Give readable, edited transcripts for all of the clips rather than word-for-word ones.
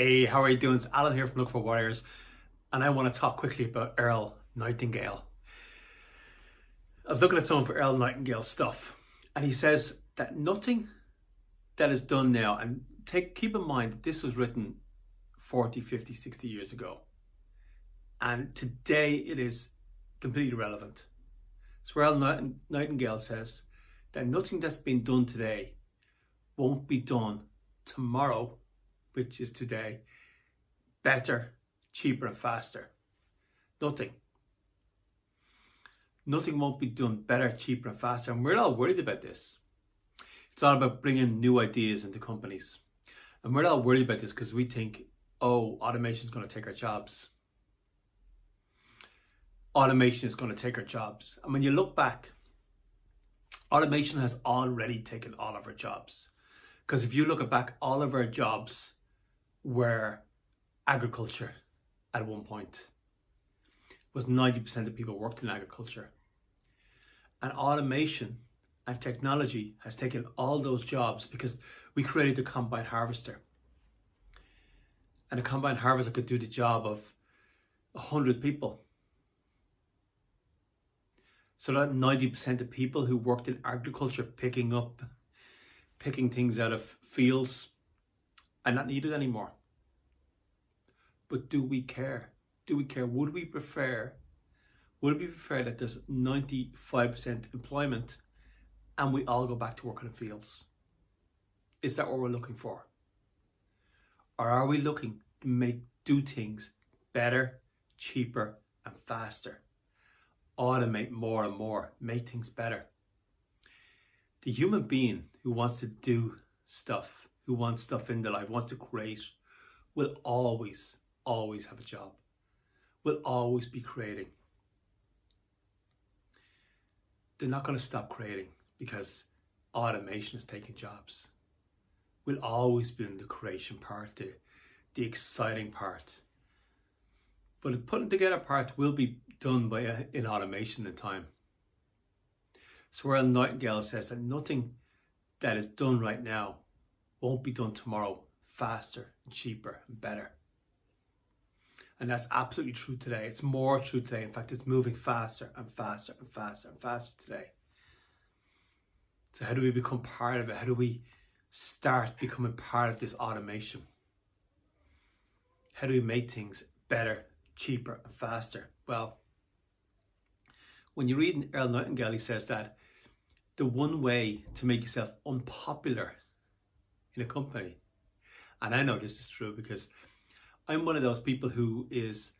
Hey, how are you doing? It's Alan here from Look for Warriors, and I want to talk quickly about Earl Nightingale. I was looking at some of Earl Nightingale's stuff, and he says that nothing that is done now, and keep in mind that this was written 40, 50, 60 years ago, and today it is completely relevant. So Earl Nightingale says that nothing that's been done today won't be done tomorrow, which is today, better, cheaper and faster. Nothing won't be done better, cheaper and faster. And we're all worried about this. It's all about bringing new ideas into companies. And we're all worried about this because we think, oh, automation is going to take our jobs. Automation is going to take our jobs. And when you look back, automation has already taken all of our jobs. Because if you look back, all of our jobs were agriculture at one point. It was 90% of people worked in agriculture. And automation and technology has taken all those jobs because we created the combine harvester. And a combine harvester could do the job of 100 people. So that 90% of people who worked in agriculture picking things out of fields are not needed anymore. But do we care? Do we care? Would we prefer that there's 95% employment and we all go back to work in the fields? Is that what we're looking for? Or are we looking to do things better, cheaper and faster? Automate more and more, make things better. The human being who wants to do stuff, who wants stuff in their life, wants to create, will always have a job, will always be creating. They're not going to stop creating because automation is taking jobs. We'll always be in the creation part, the exciting part. But the putting together part will be done in automation in time. So Earl Nightingale says that nothing that is done right now won't be done tomorrow faster and cheaper and better. And that's absolutely true today. It's more true today. In fact, it's moving faster and faster and faster and faster today. So how do we become part of it? How do we start becoming part of this automation? How do we make things better, cheaper and faster? Well, when you read Earl Nightingale, he says that the one way to make yourself unpopular in a company, and I know this is true because I'm one of those people who is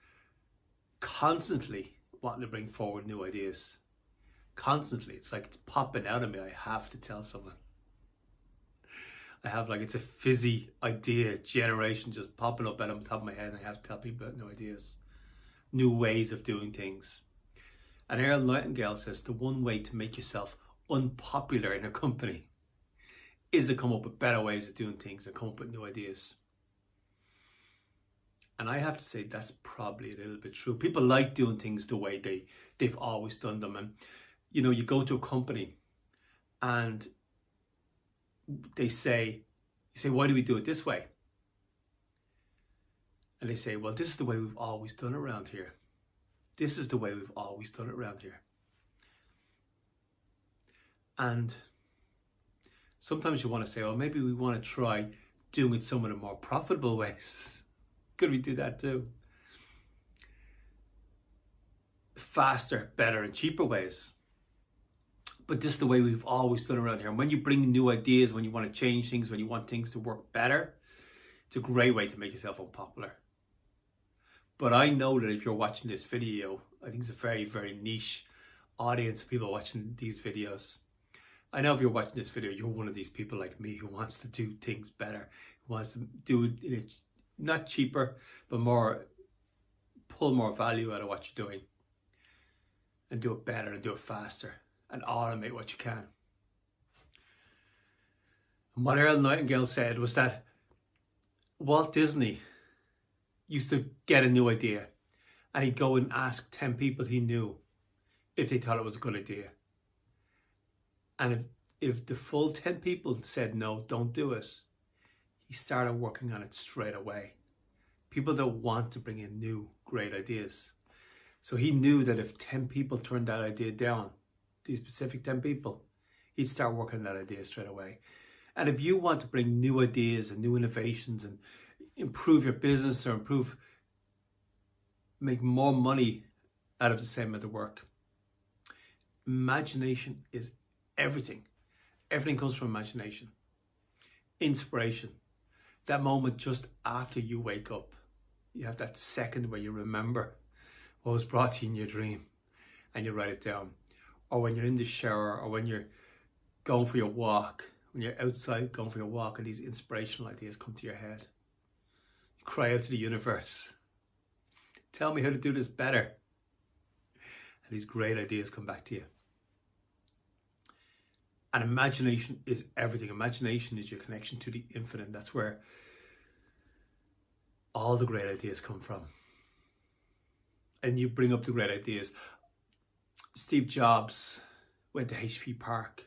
constantly wanting to bring forward new ideas. Constantly. It's like it's popping out of me. I have to tell someone. I have it's a fizzy idea generation just popping up out of the top of my head, and I have to tell people about new ideas, new ways of doing things. And Earl Nightingale says the one way to make yourself unpopular in a company is to come up with better ways of doing things and come up with new ideas. And I have to say that's probably a little bit true. People like doing things the way they've always done them. And you go to a company and you say, why do we do it this way? And they say, well, this is the way we've always done it around here. This is the way we've always done it around here. And sometimes you want to say, oh, maybe we want to try doing it some of the more profitable ways. Could we do that too? Faster, better and cheaper ways. But this is the way we've always done it around here. And when you bring new ideas, when you want to change things, when you want things to work better, it's a great way to make yourself unpopular. But I know that if you're watching this video, I think it's a very, very niche audience of people watching these videos. I know if you're watching this video, you're one of these people like me who wants to do things better, who wants to do it not cheaper, but pull more value out of what you're doing and do it better and do it faster and automate what you can. And what Earl Nightingale said was that Walt Disney used to get a new idea and he'd go and ask 10 people he knew if they thought it was a good idea. And if the full 10 people said no, don't do it, he started working on it straight away. people that want to bring in new, great ideas. So he knew that if 10 people turned that idea down, these specific 10 people, he'd start working on that idea straight away. And if you want to bring new ideas and new innovations and improve your business or make more money out of the same amount of work, imagination is everything. Everything comes from imagination. Inspiration. That moment just after you wake up. You have that second where you remember what was brought to you in your dream and you write it down. Or when you're in the shower, or when you're going for your walk, when you're outside going for your walk and these inspirational ideas come to your head. You cry out to the universe. Tell me how to do this better. And these great ideas come back to you. And imagination is everything. Imagination is your connection to the infinite. That's where all the great ideas come from. And you bring up the great ideas. Steve Jobs went to HP Park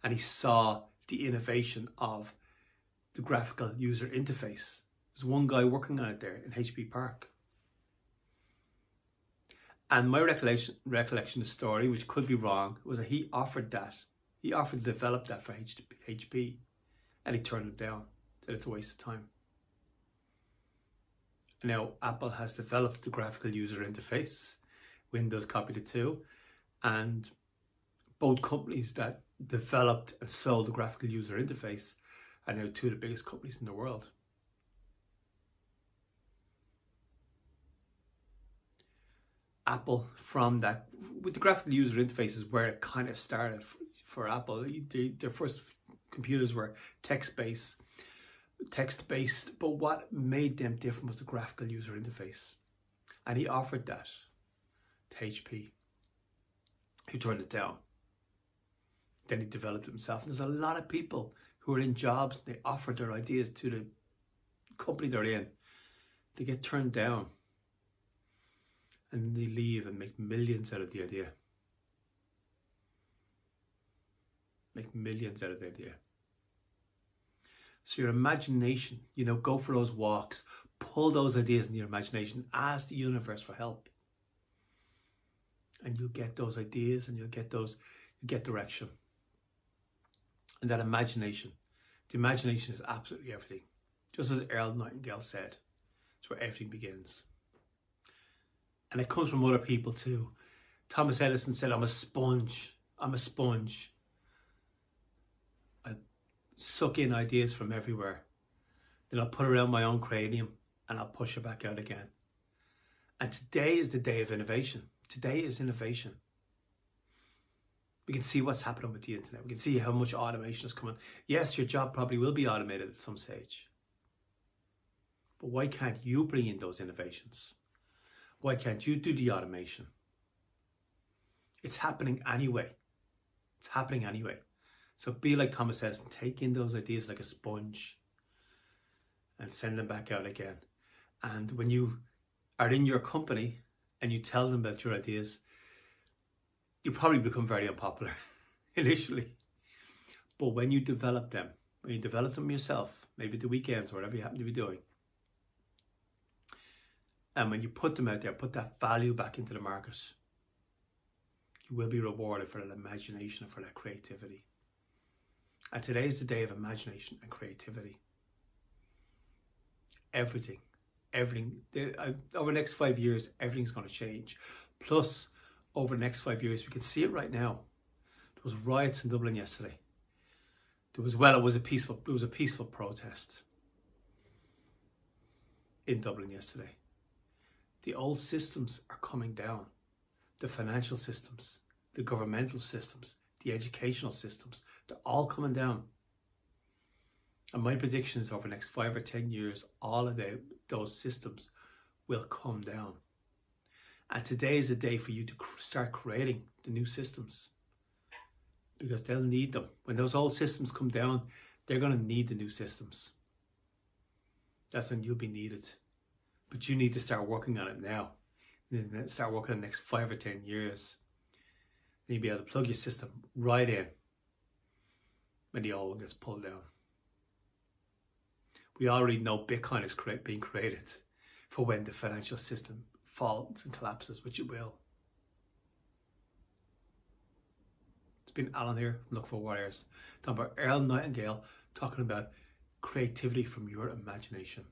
and he saw the innovation of the graphical user interface. There's one guy working on it there in HP Park. And my recollection of the story, which could be wrong, was that he offered that. He offered to develop that for HP, and he turned it down. Said it's a waste of time. And now Apple has developed the graphical user interface. Windows copied it too. And both companies that developed and sold the graphical user interface are now two of the biggest companies in the world. Apple, from that, with the graphical user interface is where it kind of started for Apple. Their first computers were text-based, but what made them different was the graphical user interface. And he offered that to HP, who turned it down. Then he developed it himself. And there's a lot of people who are in jobs, they offer their ideas to the company they're in. They get turned down. And they leave and make millions out of the idea. Make millions out of the idea. So your imagination, go for those walks. Pull those ideas in your imagination. Ask the universe for help. And you'll get those ideas and you'll get direction. And that imagination. The imagination is absolutely everything. Just as Earl Nightingale said, it's where everything begins. And it comes from other people too. Thomas Edison said, I'm a sponge. I'm a sponge. I suck in ideas from everywhere. Then I'll put it around my own cranium and I'll push it back out again. And today is the day of innovation. Today is innovation. We can see what's happening with the internet. We can see how much automation is coming. Yes, your job probably will be automated at some stage. But why can't you bring in those innovations? Why can't you do the automation? It's happening anyway. It's happening anyway. So be like Thomas Edison. Take in those ideas like a sponge and send them back out again. And when you are in your company and you tell them about your ideas, you probably become very unpopular initially. But when you develop them yourself, maybe the weekends or whatever you happen to be doing, and when you put them out there, put that value back into the market, you will be rewarded for that imagination and for that creativity. And today is the day of imagination and creativity. Everything. Over the next 5 years, everything's going to change. Plus, over the next 5 years, we can see it right now. There was riots in Dublin yesterday. It was a peaceful protest in Dublin yesterday. The old systems are coming down. The financial systems, the governmental systems, the educational systems, they're all coming down. And my prediction is over the next 5 or 10 years, all of those systems will come down. And today is the day for you to start creating the new systems, because they'll need them. When those old systems come down, they're going to need the new systems. That's when you'll be needed. But you need to start working on it now. You need to start working on the next 5 or 10 years. Then you'll be able to plug your system right in when the old one gets pulled down. We already know Bitcoin is being created. for when the financial system falls and collapses, which it will. It's been Alan here, Look for Warriors, talking about Earl Nightingale, talking about creativity from your imagination.